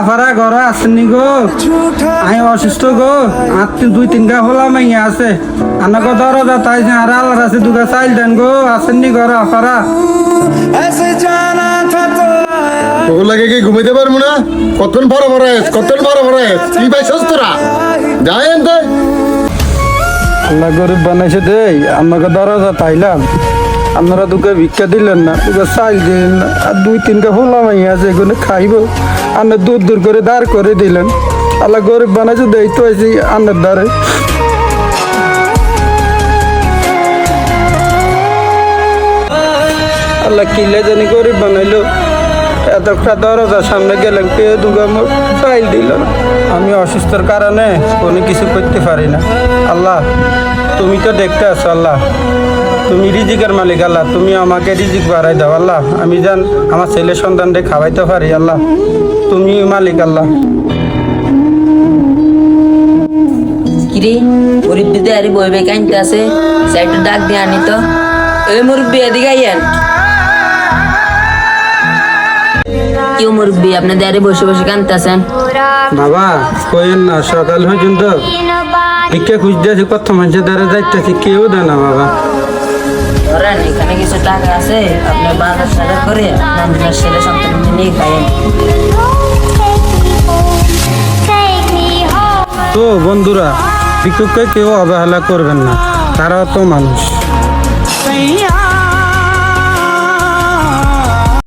আফারা ঘর আসেননি গো, আমি অসুস্থ গো, আত্মীয় 2-3 হলা মাইয়া আছে, আনাকে দরজা তাই আর আল্লাহর আছে দুগা চাইল দেন গো, আসেননি ঘর আফারা। তোর লাগে কি ঘুমাইতে পারবো না? কতক্ষণ বড় কি পাইছস তোরা? যাই আনতে। আল্লাহ গরিব বানাইছে দেই, আমাকে দরজা তাইলাম, আপনারা দুকে ভিক্ষা দিলেন না, দুকে চাইল দিলেন না, আর 2-3 হলা মাইয়া আছে এগুলো খাইব, আপনি দূর করে দাঁড় করে দিলেন। আল্লাহ গরিব বানাইছে দেই তো আছি আন্নার দ্বারে। আল্লাহ কিলে জানি গরিব বানাইলো, এতটা দরজার সামনে গেলাম কেউ দুগা চাইল দিল না। আমি অসুস্থর কারণে কোনো কিছু করতে পারি না। আল্লাহ তুমি তো দেখতে আছো, আল্লাহ তুমি রিজিকের মালিক, আল্লাহ তুমি আমাকে রিজিক বাড়াই দাও আল্লাহ, আমি জান আমার ছেলে সন্তানকে খাওয়াইতে পারি আল্লাহ, তুমি মালিক আল্লাহ। কিরে মুরব্বীতে আরে বইবে কাইনতে আছে, সাইডে ডাক দিয়ে আনি তো। এই মুরব্বী এদিকে আইয়েন। কেউ মুরব্বী আপনাদের আরে বসে বসে কানতে আছেন? বাবা কইেন না, সকাল পর্যন্ত ভিক্ষা খুঁজতে আছি, কত মানুষের দ্বারা যাইতেছি, কেউ দেয় না বাবা। ধরেন এখানে কিছু টাকা আছে, আপনি বাজার সাজার করে আপনার ছেলে সন্তান নিয়ে খাইয়েন। তো বন্ধুরা, ভিক্ষুককে কেউ অবহেলা করবেন না, তারাও তো মানুষ।